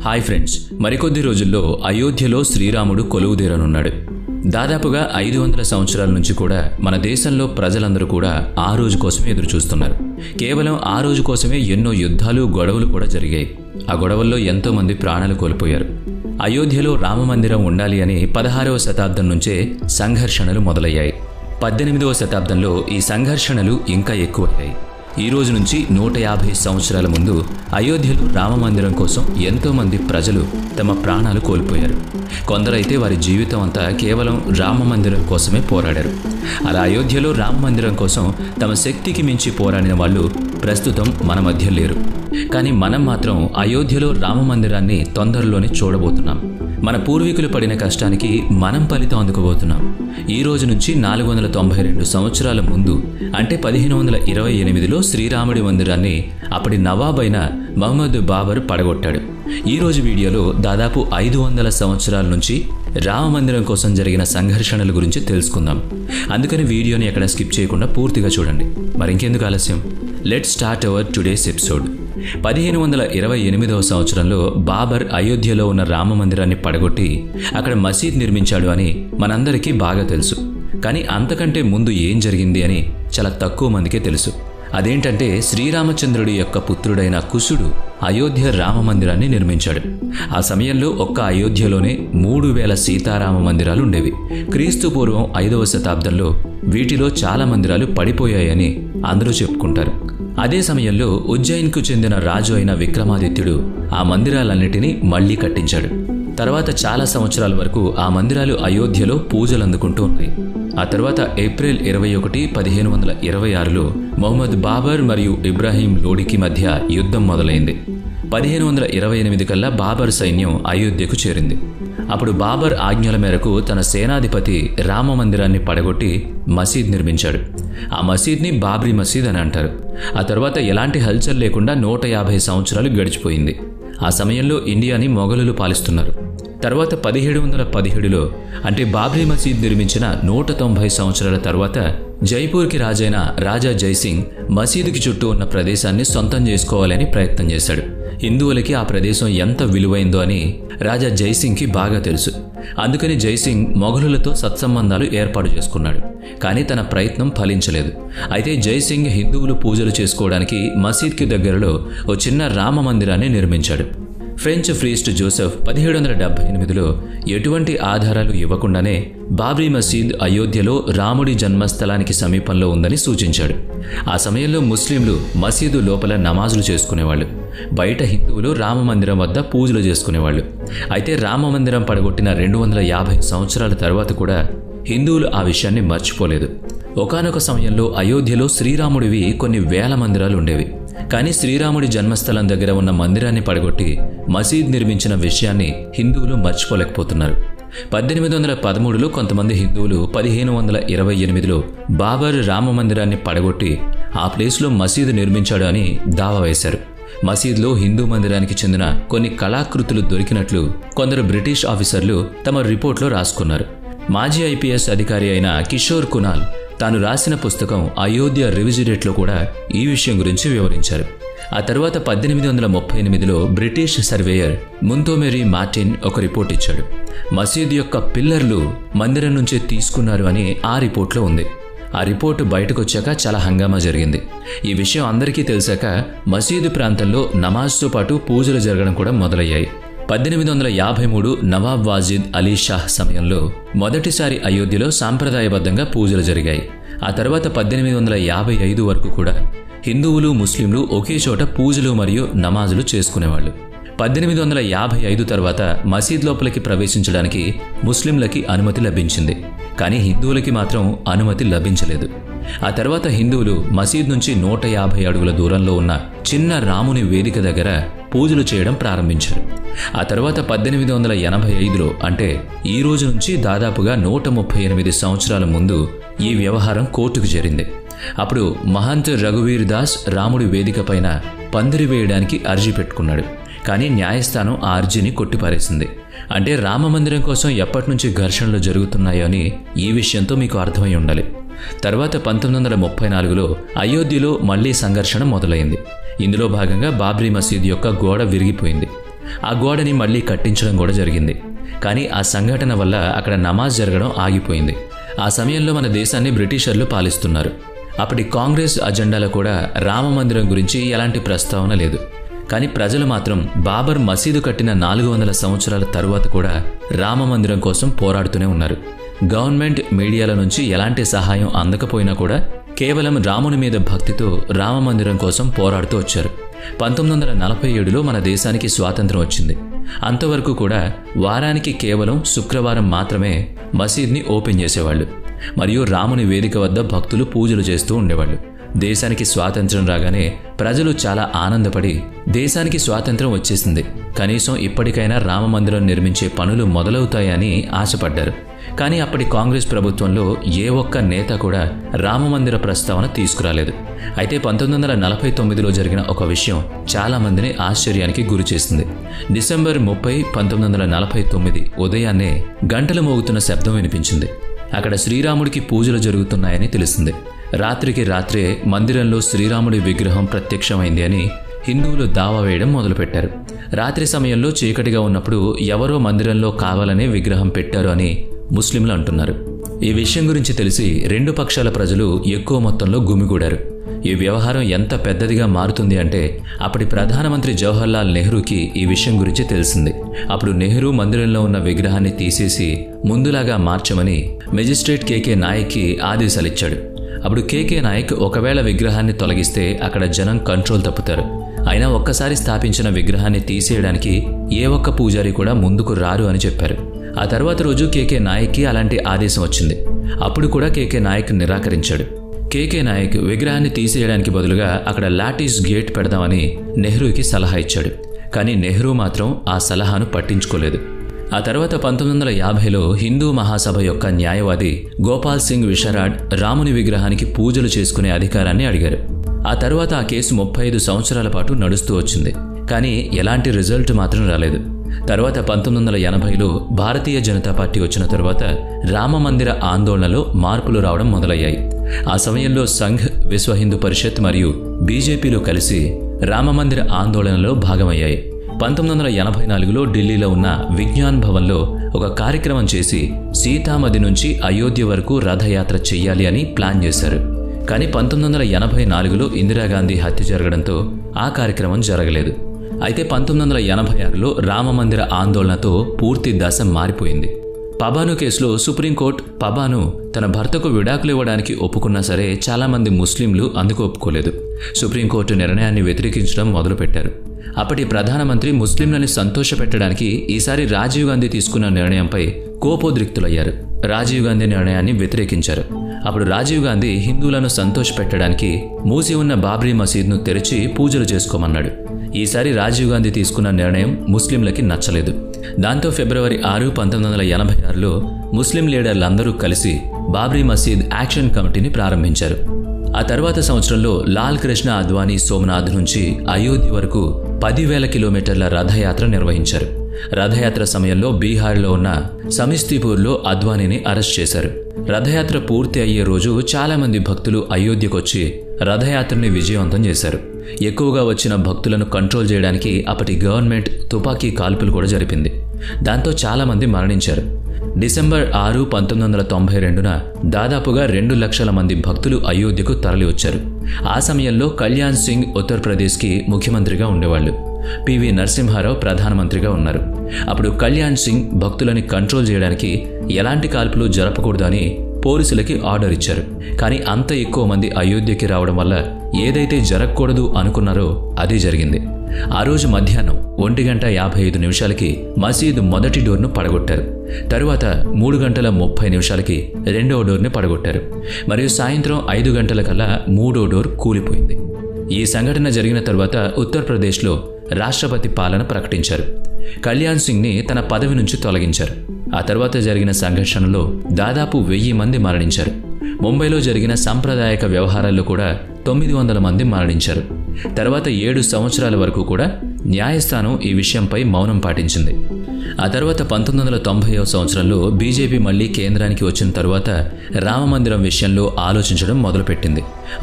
Hi friends, మరికొద్ది రోజుల్లో అయోధ్యలో శ్రీరాముడు కొలువుదీరనున్నాడు. దాదాపుగా 500 సంవత్సరాల నుంచి కూడా మన దేశంలో ప్రజలందరూ కూడా ఆ రోజు కోసమే ఎదురు చూస్తున్నారు. కేవలం ఆ రోజు కోసమే ఎన్నో యుద్ధాలు, గొడవలు కూడా జరిగాయి. ఆ గొడవల్లో ఎంతో మంది ప్రాణాలు కోల్పోయారు. అయోధ్యలో రామమందిరం ఉండాలి అని 16వ శతాబ్దం నుంచే సంఘర్షణలు మొదలయ్యాయి. 18వ శతాబ్దంలో ఈ సంఘర్షణలు ఇంకా ఎక్కువయ్యాయి. ఈ రోజు నుంచి 150 సంవత్సరాల ముందు అయోధ్యలో రామమందిరం కోసం ఎంతోమంది ప్రజలు తమ ప్రాణాలు కోల్పోయారు. కొందరైతే వారి జీవితం అంతా కేవలం రామమందిరం కోసమే పోరాడారు. అలా అయోధ్యలో రామమందిరం కోసం తమ శక్తికి మించి పోరాడిన వాళ్ళు ప్రస్తుతం మన మధ్య లేరు. కానీ మనం మాత్రం అయోధ్యలో రామమందిరాన్ని తొందరలోనే చూడబోతున్నాం. మన పూర్వీకులు పడిన కష్టానికి మనం ఫలితం అందుకోబోతున్నాం. ఈ రోజు నుంచి 492 సంవత్సరాల ముందు అంటే 1528లో శ్రీరాముడి మందిరాన్ని అప్పటి నవాబ్ అయిన మహమ్మద్ బాబర్ పడగొట్టాడు. ఈ రోజు వీడియోలో దాదాపు 500 సంవత్సరాల నుంచి రామమందిరం కోసం జరిగిన సంఘర్షణల గురించి తెలుసుకుందాం. అందుకని వీడియోని ఎక్కడ స్కిప్ చేయకుండా పూర్తిగా చూడండి. మరింకెందుకు ఆలస్యం, let's start our today's episode. 1528వ సంవత్సరంలో బాబర్ అయోధ్యలో ఉన్న రామమందిరాన్ని పడగొట్టి అక్కడ మసీద్ నిర్మించాడు అని మనందరికీ బాగా తెలుసు. కానీ అంతకంటే ముందు ఏం జరిగింది అని చాలా తక్కువ మందికే తెలుసు. అదేంటంటే శ్రీరామచంద్రుడి యొక్క పుత్రుడైన కుశుడు అయోధ్య రామమందిరాన్ని నిర్మించాడు. ఆ సమయంలో ఒక్క అయోధ్యలోనే 3000 సీతారామ మందిరాలు ఉండేవి. క్రీస్తు పూర్వం 5వ శతాబ్దంలో వీటిలో చాలా మందిరాలు పడిపోయాయని అందరూ చెప్పుకుంటారు. అదే సమయంలో ఉజ్జయిన్కు చెందిన రాజు అయిన విక్రమాదిత్యుడు ఆ మందిరాలన్నిటినీ మళ్లీ కట్టించాడు. తర్వాత చాలా సంవత్సరాల వరకు ఆ మందిరాలు అయోధ్యలో పూజలు అందుకుంటూ ఉన్నాయి. ఆ తర్వాత ఏప్రిల్ 21, 1526లో మొహమ్మద్ బాబర్ మరియు ఇబ్రాహీం లోడికి మధ్య యుద్ధం మొదలైంది. 1528 కల్లా బాబర్ సైన్యం అయోధ్యకు చేరింది. అప్పుడు బాబర్ ఆజ్ఞల మేరకు తన సేనాధిపతి రామ మందిరాన్ని పడగొట్టి మసీద్ నిర్మించాడు. ఆ మసీద్ని బాబ్రీ మసీద్ అని అంటారు. ఆ తర్వాత ఎలాంటి హల్చల్ లేకుండా 150 సంవత్సరాలు గడిచిపోయింది. ఆ సమయంలో ఇండియాని మొఘలులు పాలిస్తున్నారు. తర్వాత 1717లో అంటే బాబ్రీ మసీద్ నిర్మించిన 190 సంవత్సరాల తర్వాత జైపూర్కి రాజైన రాజా జైసింగ్ మసీదుకి చుట్టూ ఉన్న ప్రదేశాన్ని సొంతం చేసుకోవాలని ప్రయత్నం చేశాడు. హిందువులకి ఆ ప్రదేశం ఎంత విలువైందో అని రాజా జైసింగ్కి బాగా తెలుసు. అందుకని జైసింగ్ మొఘలులతో సత్సంబంధాలు ఏర్పాటు చేసుకున్నాడు. కానీ తన ప్రయత్నం ఫలించలేదు. అయితే జైసింగ్ హిందువులు పూజలు చేసుకోవడానికి మసీద్కి దగ్గరలో ఓ చిన్న రామ మందిరాన్ని నిర్మించాడు. ఫ్రెంచ్ ప్రీస్ట్ జోసెఫ్ 1778లో ఎటువంటి ఆధారాలు ఇవ్వకుండానే బాబ్రీ మసీద్ అయోధ్యలో రాముడి జన్మస్థలానికి సమీపంలో ఉందని సూచించాడు. ఆ సమయంలో ముస్లింలు మసీదు లోపల నమాజులు చేసుకునేవాళ్ళు, బయట హిందువులు రామమందిరం వద్ద పూజలు చేసుకునేవాళ్ళు. అయితే రామమందిరం పడగొట్టిన 250 సంవత్సరాల తర్వాత కూడా హిందువులు ఆ విషయాన్ని మర్చిపోలేదు. ఒకానొక సమయంలో అయోధ్యలో శ్రీరాముడివి కొన్ని వేల మందిరాలు ఉండేవి. కానీ శ్రీరాముడి జన్మస్థలం దగ్గర ఉన్న మందిరాన్ని పడగొట్టి మసీద్ నిర్మించిన విషయాన్ని హిందువులు మర్చిపోలేకపోతున్నారు. 1813లో కొంతమంది హిందువులు 1528లో బాబర్ రామ మందిరాన్ని పడగొట్టి ఆ ప్లేస్లో మసీదు నిర్మించాడు అని దావా వేశారు. మసీద్లో హిందూ మందిరానికి చెందిన కొన్ని కళాకృతులు దొరికినట్లు కొందరు బ్రిటిష్ ఆఫీసర్లు తమ రిపోర్ట్లో రాసుకున్నారు. మాజీ ఐపీఎస్ అధికారి అయిన కిషోర్ కునాల్ తాను రాసిన పుస్తకం అయోధ్య రివిజిడేట్లో కూడా ఈ విషయం గురించి వివరించారు. ఆ తర్వాత 1838లో బ్రిటిష్ సర్వేయర్ ముంతోమెరీ మార్టిన్ ఒక రిపోర్ట్ ఇచ్చాడు. మసీదు యొక్క పిల్లర్లు మందిరం నుంచే తీసుకున్నారు అని ఆ రిపోర్ట్లో ఉంది. ఆ రిపోర్టు బయటకొచ్చాక చాలా హంగామా జరిగింది. ఈ విషయం అందరికీ తెలిసాక మసీదు ప్రాంతంలో నమాజ్తో పాటు పూజలు జరగడం కూడా మొదలయ్యాయి. 1853 నవాబ్ వాజిద్ అలీ షాహ్ సమయంలో మొదటిసారి అయోధ్యలో సాంప్రదాయబద్ధంగా పూజలు జరిగాయి. ఆ తర్వాత 1855 వరకు కూడా హిందువులు, ముస్లింలు ఒకే చోట పూజలు మరియు నమాజులు చేసుకునేవాళ్ళు. 1855 తర్వాత మసీద్ లోపలికి ప్రవేశించడానికి ముస్లింలకి అనుమతి లభించింది. కానీ హిందువులకి మాత్రం అనుమతి లభించలేదు. ఆ తర్వాత హిందువులు మసీద్ నుంచి 150 అడుగుల దూరంలో ఉన్న చిన్న రాముని వేదిక దగ్గర పూజలు చేయడం ప్రారంభించారు. ఆ తర్వాత 1885లో అంటే ఈ రోజు నుంచి దాదాపుగా 138 సంవత్సరాల ముందు ఈ వ్యవహారం కోర్టుకు చేరింది. అప్పుడు మహంత్ రఘువీర్ దాస్ రాముడి వేదిక పైన పందిరి వేయడానికి అర్జీ పెట్టుకున్నాడు. కానీ న్యాయస్థానం ఆ అర్జీని కొట్టిపారేసింది. అంటే రామమందిరం కోసం ఎప్పటి నుంచి ఘర్షణలు జరుగుతున్నాయో అని ఈ విషయంతో మీకు అర్థమై ఉండాలి. తర్వాత 1934లో అయోధ్యలో మళ్లీ సంఘర్షణ మొదలైంది. ఇందులో భాగంగా బాబ్రీ మసీద్ యొక్క గోడ విరిగిపోయింది. ఆ గోడని మళ్ళీ కట్టించడం కూడా జరిగింది. కానీ ఆ సంఘటన వల్ల అక్కడ నమాజ్ జరగడం ఆగిపోయింది. ఆ సమయంలో మన దేశాన్ని బ్రిటిషర్లు పాలిస్తున్నారు. అప్పటి కాంగ్రెస్ అజెండాలో కూడా రామ మందిరం గురించి ఎలాంటి ప్రస్తావన లేదు. కానీ ప్రజలు మాత్రం బాబర్ మసీదు కట్టిన 400 సంవత్సరాల తరువాత కూడా రామ మందిరం కోసం పోరాడుతూనే ఉన్నారు. గవర్నమెంట్, మీడియాల నుంచి ఎలాంటి సహాయం అందకపోయినా కూడా కేవలం రాముని మీద భక్తితో రామ మందిరం కోసం పోరాడుతూ వచ్చారు. 1947లో మన దేశానికి స్వాతంత్రం వచ్చింది. అంతవరకు కూడా వారానికి కేవలం శుక్రవారం మాత్రమే మసీద్ని ఓపెన్ చేసేవాళ్ళు. మరియు రాముని వేదిక వద్ద భక్తులు పూజలు చేస్తూ ఉండేవాళ్ళు. దేశానికి స్వాతంత్రం రాగానే ప్రజలు చాలా ఆనందపడి దేశానికి స్వాతంత్రం వచ్చేసింది, కనీసం ఇప్పటికైనా రామ మందిరం నిర్మించే పనులు మొదలవుతాయని ఆశపడ్డారు. కానీ అప్పటి కాంగ్రెస్ ప్రభుత్వంలో ఏ ఒక్క నేత కూడా రామమందిర ప్రస్తావన తీసుకురాలేదు. అయితే 1949లో జరిగిన ఒక విషయం చాలా మందిని ఆశ్చర్యానికి గురిచేసింది. డిసెంబర్ 30, 1949 ఉదయాన్నే గంటలు మోగుతున్న శబ్దం వినిపించింది. అక్కడ శ్రీరాముడికి పూజలు జరుగుతున్నాయని తెలిసింది. రాత్రికి రాత్రే మందిరంలో శ్రీరాముడి విగ్రహం ప్రత్యక్షమైంది అని హిందువులు దావా వేయడం మొదలుపెట్టారు. రాత్రి సమయంలో చీకటిగా ఉన్నప్పుడు ఎవరో మందిరంలో కావాలనే విగ్రహం పెట్టారు అని ముస్లింలు అంటున్నారు. ఈ విషయం గురించి తెలిసి రెండు పక్షాల ప్రజలు ఎక్కువ మొత్తంలో గుమిగూడారు. ఈ వ్యవహారం ఎంత పెద్దదిగా మారుతుంది అంటే అప్పటి ప్రధానమంత్రి జవహర్లాల్ నెహ్రూకి ఈ విషయం గురించి తెలిసింది. అప్పుడు నెహ్రూ మందిరంలో ఉన్న విగ్రహాన్ని తీసేసి ముందులాగా మార్చమని మెజిస్ట్రేట్ కేకే నాయక్కి ఆదేశాలిచ్చాడు. అప్పుడు కేకే నాయక్ ఒకవేళ విగ్రహాన్ని తొలగిస్తే అక్కడ జనం కంట్రోల్ తప్పుతారు. అయినా ఒక్కసారి స్థాపించిన విగ్రహాన్ని తీసేయడానికి ఏ ఒక్క పూజారి కూడా ముందుకు రారు అని చెప్పారు. ఆ తర్వాత రోజు కేకే నాయక్కి అలాంటి ఆదేశం వచ్చింది. అప్పుడు కూడా కేకే నాయక్ నిరాకరించాడు. కేకే నాయక్ విగ్రహాన్ని తీసేయడానికి బదులుగా అక్కడ లాటిస్ గేట్ పెడదామని నెహ్రూకి సలహా ఇచ్చాడు. కానీ నెహ్రూ మాత్రం ఆ సలహాను పట్టించుకోలేదు. ఆ తర్వాత 1950లో హిందూ మహాసభ యొక్క న్యాయవాది గోపాల్ సింగ్ విషరాడ్ రాముని విగ్రహానికి పూజలు చేసుకునే అధికారాన్ని అడిగారు. ఆ తర్వాత ఆ కేసు 35 సంవత్సరాల పాటు నడుస్తూ వచ్చింది. కానీ ఎలాంటి రిజల్ట్ మాత్రం రాలేదు. తర్వాత 1980లో భారతీయ జనతా పార్టీ వచ్చిన తర్వాత రామ మందిర ఆందోళనలో మార్పులు రావడం మొదలయ్యాయి. ఆ సమయంలో సంఘ్, విశ్వ హిందూ పరిషత్ మరియు బీజేపీలు కలిసి రామ మందిర ఆందోళనలో భాగమయ్యాయి. 1984లో ఢిల్లీలో ఉన్న విజ్ఞాన్ భవన్లో ఒక కార్యక్రమం చేసి సీతామది నుంచి అయోధ్య వరకు రథయాత్ర చెయ్యాలి అని ప్లాన్ చేశారు. కానీ 1984లో ఇందిరాగాంధీ హత్య జరగడంతో ఆ కార్యక్రమం జరగలేదు. అయితే 1986లో రామమందిర ఆందోళనతో పూర్తి దశ మారిపోయింది. పబాను కేసులో సుప్రీంకోర్టు పబాను తన భర్తకు విడాకులు ఇవ్వడానికి ఒప్పుకున్నా సరే చాలామంది ముస్లింలు అందుకు ఒప్పుకోలేదు. సుప్రీంకోర్టు నిర్ణయాన్ని వ్యతిరేకించడం మొదలుపెట్టారు. అప్పటి ప్రధానమంత్రి ముస్లింలని సంతోషపెట్టడానికి ఈసారి రాజీవ్ గాంధీ తీసుకున్న నిర్ణయంపై కోపోద్రిక్తులయ్యారు. రాజీవ్ గాంధీ నిర్ణయాన్ని వ్యతిరేకించారు. అప్పుడు రాజీవ్ గాంధీ హిందువులను సంతోషపెట్టడానికి మూసి ఉన్న బాబ్రీ మసీద్ను తెరిచి పూజలు చేసుకోమన్నాడు. ఈసారి రాజీవ్ గాంధీ తీసుకున్న నిర్ణయం ముస్లింలకి నచ్చలేదు. దాంతో ఫిబ్రవరి 6, 1986లో ముస్లిం లీడర్లందరూ కలిసి బాబ్రీ మసీద్ యాక్షన్ కమిటీని ప్రారంభించారు. ఆ తర్వాత సంవత్సరంలో లాల్ కృష్ణ అద్వానీ సోమనాథ్ నుంచి అయోధ్య వరకు 10,000 కిలోమీటర్ల రథయాత్ర నిర్వహించారు. రథయాత్ర సమయంలో బీహార్లో ఉన్న సమీస్తీపూర్లో అద్వానీని అరెస్ట్ చేశారు. రథయాత్ర పూర్తి అయ్యే రోజు చాలామంది భక్తులు అయోధ్యకొచ్చి రథయాత్రని విజయవంతం చేశారు. ఎక్కువగా వచ్చిన భక్తులను కంట్రోల్ చేయడానికి అప్పటి గవర్నమెంట్ తుపాకీ కాల్పులు కూడా జరిపింది. దాంతో చాలామంది మరణించారు. డిసెంబర్ 6, 1992న దాదాపుగా 2 లక్షల మంది భక్తులు అయోధ్యకు తరలి వచ్చారు. ఆ సమయంలో కళ్యాణ్ సింగ్ ఉత్తరప్రదేశ్కి ముఖ్యమంత్రిగా ఉండేవాళ్ళు. పివి నరసింహారావు ప్రధానమంత్రిగా ఉన్నారు. అప్పుడు కళ్యాణ్ సింగ్ భక్తులని కంట్రోల్ చేయడానికి ఎలాంటి కాల్పులు జరపకూడదని పోలీసులకి ఆర్డర్ ఇచ్చారు. కానీ అంత ఎక్కువ మంది అయోధ్యకి రావడం వల్ల ఏదైతే జరగకూడదు అనుకున్నారో అది జరిగింది. ఆ రోజు మధ్యాహ్నం 1:55 మసీదు మొదటి డోర్ను పడగొట్టారు. తరువాత 3:30 రెండవ డోర్ని పడగొట్టారు. మరియు సాయంత్రం 5 గంటలకల్లా మూడో డోర్ కూలిపోయింది. ఈ సంఘటన జరిగిన తరువాత ఉత్తరప్రదేశ్లో రాష్ట్రపతి పాలన ప్రకటించారు. కళ్యాణ్ సింగ్ని తన పదవి నుంచి తొలగించారు. ఆ తర్వాత జరిగిన సంఘర్షణలో దాదాపు 1000 మంది మరణించారు. ముంబైలో జరిగిన సాంప్రదాయక వ్యవహారాల్లో కూడా 900 మంది మరణించారు. తర్వాత 7 సంవత్సరాల వరకు కూడా న్యాయస్థానం ఈ విషయంపై మౌనం పాటించింది. ఆ తర్వాత 1990వ సంవత్సరంలో బీజేపీ మళ్లీ కేంద్రానికి వచ్చిన తరువాత రామమందిరం విషయంలో ఆలోచించడం మొదలుపెట్టింది.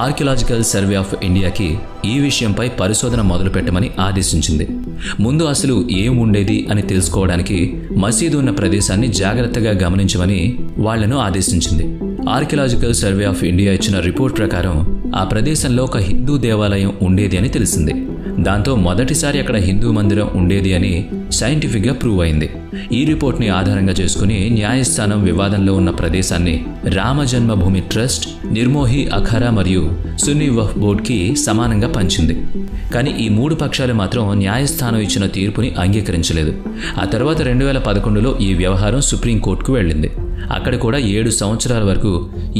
ఆర్కియలాజికల్ సర్వే ఆఫ్ ఇండియాకి ఈ విషయంపై పరిశోధన మొదలుపెట్టమని ఆదేశించింది. ముందు అసలు ఏం ఉండేది అని తెలుసుకోవడానికి మసీదు ఉన్న ప్రదేశాన్ని జాగ్రత్తగా గమనించమని వాళ్లను ఆదేశించింది. ఆర్కియలాజికల్ సర్వే ఆఫ్ ఇండియా ఇచ్చిన రిపోర్ట్ ప్రకారం ఆ ప్రదేశంలో ఒక హిందూ దేవాలయం ఉండేది అని తెలిసింది. దాంతో మొదటిసారి అక్కడ హిందూ మందిరం ఉండేది అని సైంటిఫిక్గా ప్రూవ్ అయింది. ఈ రిపోర్ట్ని ఆధారంగా చేసుకుని న్యాయస్థానం వివాదంలో ఉన్న ప్రదేశాన్ని రామజన్మభూమి ట్రస్ట్, నిర్మోహి అఖారా మరియు సున్నీ వక్ఫ్ బోర్డ్కి సమానంగా పంచింది. కానీ ఈ 3 పక్షాలు మాత్రం న్యాయస్థానం ఇచ్చిన తీర్పుని అంగీకరించలేదు. ఆ తర్వాత 2011లో ఈ వ్యవహారం సుప్రీంకోర్టుకు వెళ్ళింది. అక్కడ కూడా 7 సంవత్సరాల వరకు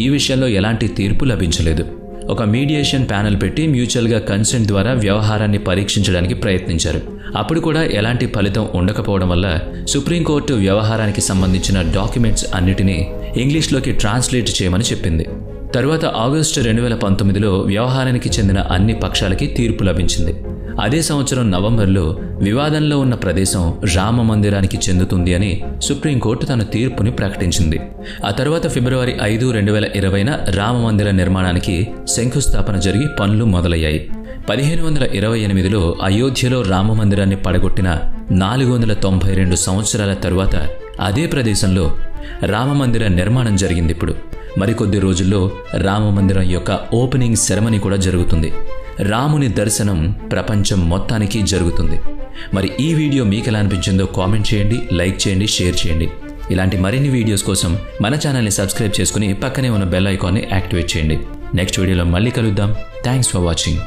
ఈ విషయంలో ఎలాంటి తీర్పు లభించలేదు. ఒక మీడియేషన్ ప్యానెల్ పెట్టి మ్యూచువల్గా కన్సెంట్ ద్వారా వ్యవహారాన్ని పరీక్షించడానికి ప్రయత్నించారు. అప్పుడు కూడా ఎలాంటి ఫలితం ఉండకపోవడం వల్ల సుప్రీంకోర్టు వ్యవహారానికి సంబంధించిన డాక్యుమెంట్స్ అన్నిటినీ ఇంగ్లీష్లోకి ట్రాన్స్లేట్ చేయమని చెప్పింది. తరువాత ఆగస్టు 2019లో వ్యవహారానికి చెందిన అన్ని పక్షాలకి తీర్పు లభించింది. అదే సంవత్సరం నవంబర్లో వివాదంలో ఉన్న ప్రదేశం రామ మందిరానికి చెందుతుంది అని సుప్రీంకోర్టు తన తీర్పుని ప్రకటించింది. ఆ తర్వాత ఫిబ్రవరి 5, 2020న రామ మందిర నిర్మాణానికి శంకుస్థాపన జరిగి పనులు మొదలయ్యాయి. 1528లో అయోధ్యలో రామ మందిరాన్ని పడగొట్టిన 492 సంవత్సరాల తరువాత అదే ప్రదేశంలో రామమందిర నిర్మాణం జరిగింది. ఇప్పుడు మరికొద్ది రోజుల్లో రామమందిరం యొక్క ఓపెనింగ్ సెరమనీ కూడా జరుగుతుంది. రాముని దర్శనం ప్రపంచం మొత్తానికి జరుగుతుంది. మరి ఈ వీడియో మీకు ఎలా అనిపించిందో కామెంట్ చేయండి, లైక్ చేయండి, షేర్ చేయండి. ఇలాంటి మరిన్ని వీడియోస్ కోసం మన ఛానల్ని సబ్స్క్రైబ్ చేసుకుని పక్కనే ఉన్న బెల్ ఐకాన్ని యాక్టివేట్ చేయండి. నెక్స్ట్ వీడియోలో మళ్ళీ కలుద్దాం. Thanks for watching.